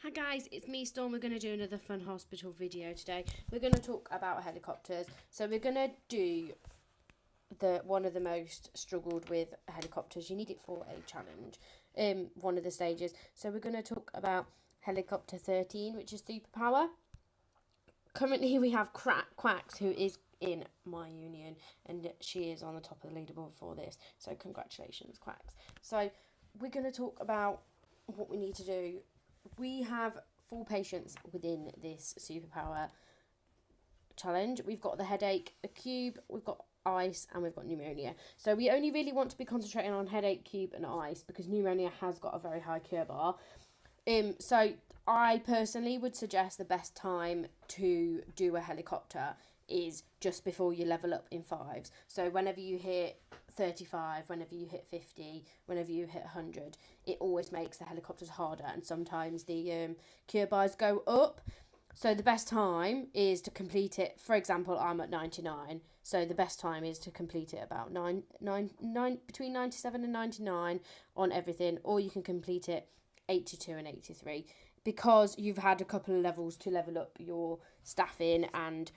Hi guys, it's me Storm. We're going to do another fun hospital video today. We're going to talk about helicopters. So we're going to do one of the most struggled with helicopters. You need it for a challenge. One of the stages. So we're going to talk about helicopter 13, which is superpower. Currently we have Quacks, who is in my union, and she is on the top of the leaderboard for this. So congratulations, Quacks. So we're going to talk about what we need to do. We have 4 patients within this superpower challenge. We've got the headache, a cube, we've got ice, and we've got pneumonia. So we only really want to be concentrating on headache, cube, and ice because pneumonia has got a very high cure bar. So I personally would suggest the best time to do a helicopter is just before you level up in 5s. So whenever you hit 35, whenever you hit 50, whenever you hit 100, it always makes the helicopters harder, and sometimes the cure bars go up. So the best time is to complete it. For example, I'm at 99, so the best time is to complete it about between 97 and 99 on everything, or you can complete it 82 and 83 because you've had a couple of levels to level up your staffing, and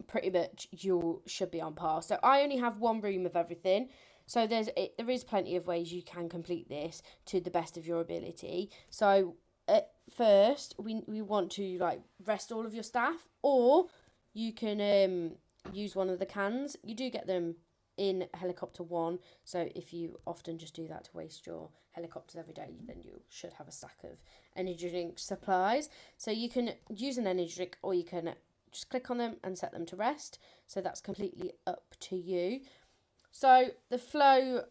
pretty much you should be on par. So I only have one room of everything, so there is plenty of ways you can complete this to the best of your ability. So at first we want to rest all of your staff, or you can use one of the cans. You do get them in helicopter 1, so if you often just do that to waste your helicopters every day, then you should have a stack of energy drink supplies. So you can use an energy drink, or you can just click on them and set them to rest. So that's completely up to you. So the flow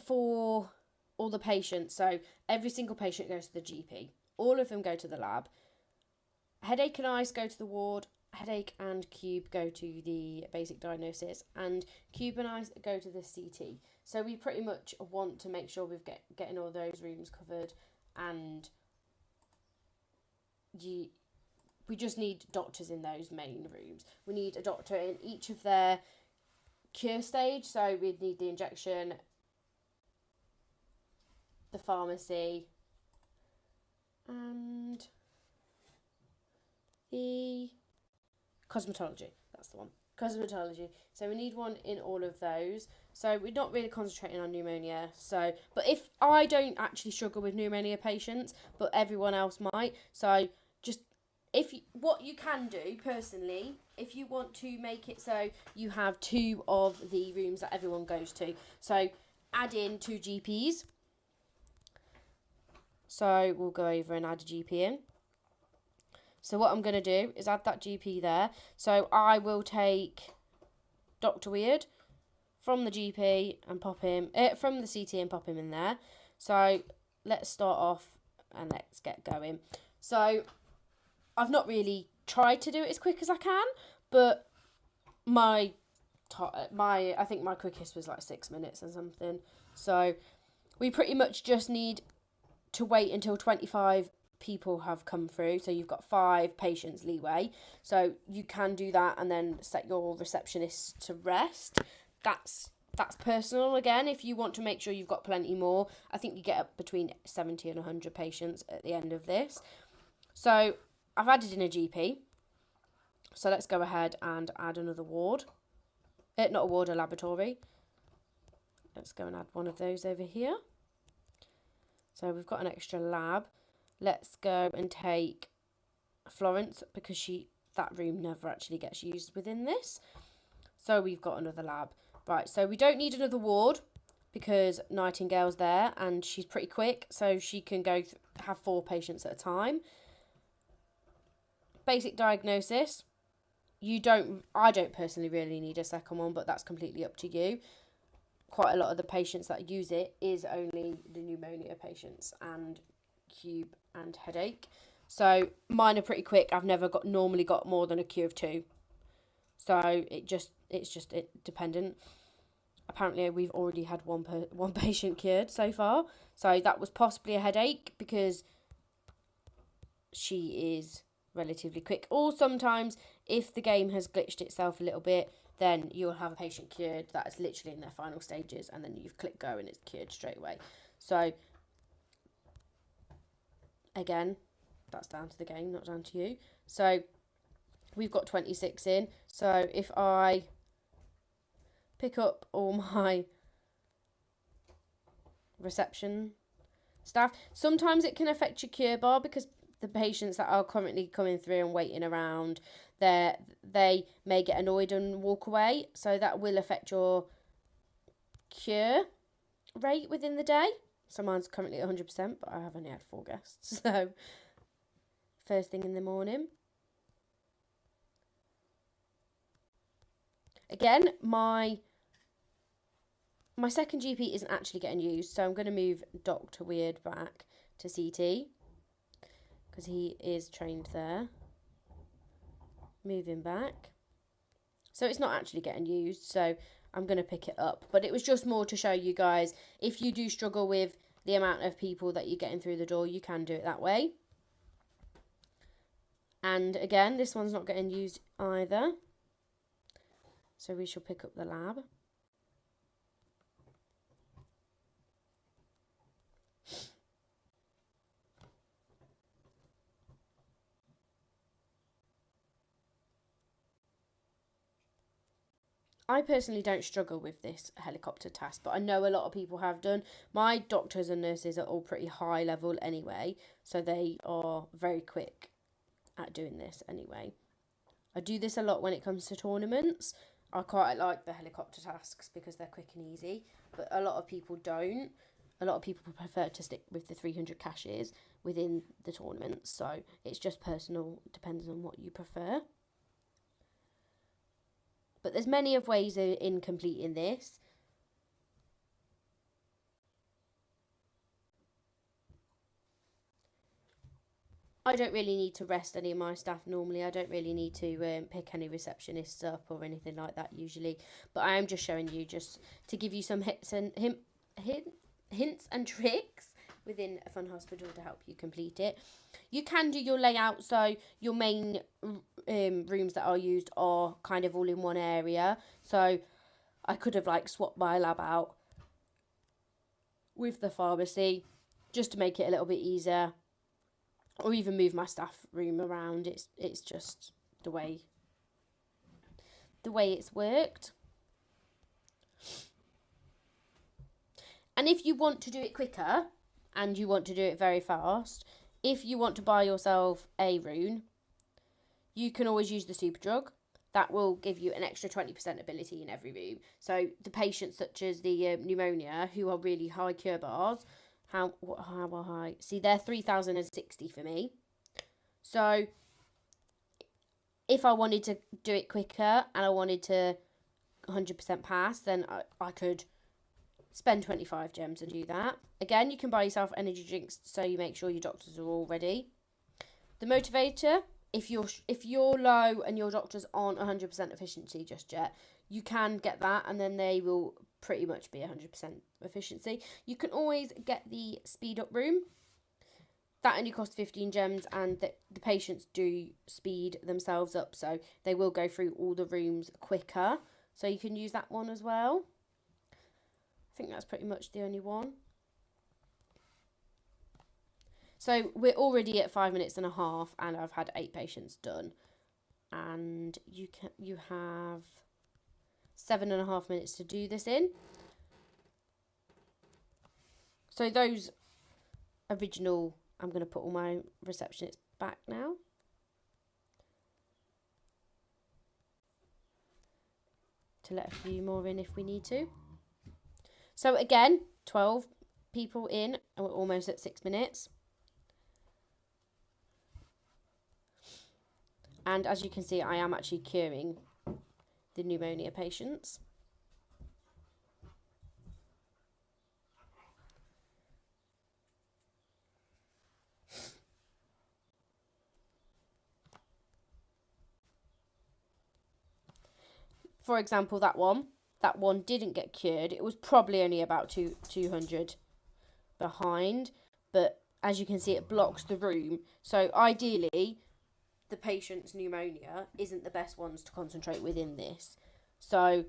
for all the patients, so every single patient goes to the GP. All of them go to the lab. Headache and ice go to the ward. Headache and cube go to the basic diagnosis, and cube and ice go to the CT. So we pretty much want to make sure we've getting all those rooms covered, and we just need doctors in those main rooms. We need a doctor in each of their cure stage. So we need the injection, the pharmacy, and the cosmetology. That's the one. Cosmetology. So we need one in all of those. So we're not really concentrating on pneumonia. But if I don't actually struggle with pneumonia patients, but everyone else might. So just what you can do personally, if you want to make it so you have 2 of the rooms that everyone goes to. So add in 2 GPs. So we'll go over and add a GP in. So what I'm going to do is add that GP there. So I will take Dr. Weird from the GP and pop him, from the CT and pop him in there. So let's start off and let's get going. So I've not really tried to do it as quick as I can, but I think my quickest was 6 minutes or something. So we pretty much just need to wait until 25 people have come through. So you've got 5 patients leeway. So you can do that and then set your receptionist to rest. That's personal again. If you want to make sure you've got plenty more, I think you get up between 70 and 100 patients at the end of this. So I've added in a GP. So let's go ahead and add another ward. Not a ward, a laboratory. Let's go and add one of those over here. So we've got an extra lab. Let's go and take Florence, because that room never actually gets used within this. So we've got another lab. Right, so we don't need another ward because Nightingale's there and she's pretty quick, so she can have 4 patients at a time. Basic diagnosis. I don't personally really need a second one, but that's completely up to you. Quite a lot of the patients that use it is only the pneumonia patients and cube and headache. So mine are pretty quick. I've never normally got more than a queue of 2. So it's just dependent. Apparently we've already had one patient cured so far. So that was possibly a headache because she is relatively quick. Or sometimes if the game has glitched itself a little bit, then you'll have a patient cured that is literally in their final stages, and then you've clicked go and it's cured straight away. So again, that's down to the game, not down to you. So we've got 26 in. So if I pick up all my reception staff, sometimes it can affect your cure bar because the patients that are currently coming through and waiting around, they may get annoyed and walk away. So that will affect your cure rate within the day. So mine's currently 100%, but I have only had 4 guests. So first thing in the morning. Again, my second GP isn't actually getting used, so I'm going to move Dr. Weird back to CT because he is trained there. Moving back. So it's not actually getting used, so I'm going to pick it up. But it was just more to show you guys, if you do struggle with the amount of people that you're getting through the door, you can do it that way. And again, this one's not getting used either. So we shall pick up the lab. I personally don't struggle with this helicopter task, but I know a lot of people have done. My doctors and nurses are all pretty high level anyway, so they are very quick at doing this anyway. I do this a lot when it comes to tournaments. I quite like the helicopter tasks because they're quick and easy, but a lot of people don't. A lot of people prefer to stick with the 300 caches within the tournament, so it's just personal, depends on what you prefer. But there's many of ways in completing this. I don't really need to rest any of my staff normally. I don't really need to pick any receptionists up or anything like that usually. But I am just showing you just to give you some hints and tricks within a fun hospital to help you complete it. You can do your layout, so your main rooms that are used are kind of all in one area. So I could have like swapped my lab out with the pharmacy just to make it a little bit easier, or even move my staff room around. It's just the way it's worked. And if you want to do it quicker and you want to do it very fast, if you want to buy yourself a rune, you can always use the super drug. That will give you an extra 20% ability in every room. So the patients such as the pneumonia who are really high cure bars, how high? See, they're 3060 for me. So if I wanted to do it quicker and I wanted to 100% pass, then I could spend 25 gems and do that. Again, you can buy yourself energy drinks so you make sure your doctors are all ready. The motivator, if you're low and your doctors aren't 100% efficiency just yet, you can get that and then they will pretty much be 100% efficiency. You can always get the speed up room. That only costs 15 gems and the patients do speed themselves up, so they will go through all the rooms quicker. So you can use that one as well. I think that's pretty much the only one. So we're already at 5 minutes and a half and I've had 8 patients done. And you have 7.5 minutes to do this in. So those original, I'm going to put all my receptionists back now. To let a few more in if we need to. So again, 12 people in and we're almost at 6 minutes. And as you can see, I am actually curing the pneumonia patients. For example, that one didn't get cured. It was probably only about 200 behind, but as you can see, it blocks the room. So ideally, the patient's pneumonia isn't the best ones to concentrate within this. So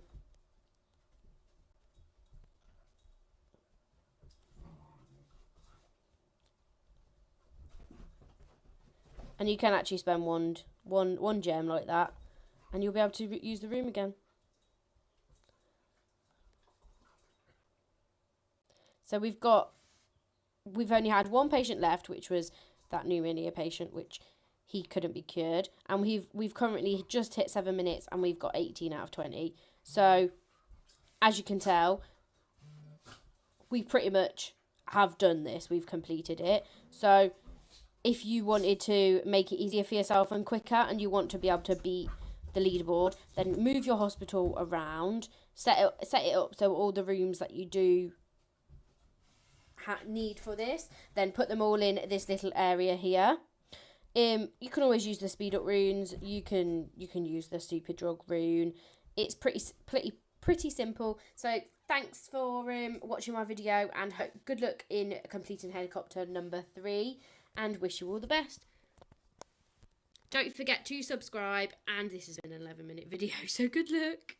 And you can actually spend one gem like that, and you'll be able to use the room again. So we've only had one patient left, which was that pneumonia patient, which he couldn't be cured. And we've currently just hit 7 minutes, and we've got 18 out of 20. So, as you can tell, we pretty much have done this. We've completed it. So, if you wanted to make it easier for yourself and quicker, and you want to be able to beat the leaderboard, then move your hospital around, set it up so all the rooms that you do need for this, then put them all in this little area here. You can always use the speed up runes. You can use the stupid drug rune. It's pretty simple. So thanks for watching my video, and good luck in completing helicopter number 3, and wish you all the best. Don't forget to subscribe, and this has been an 11-minute video, so good luck.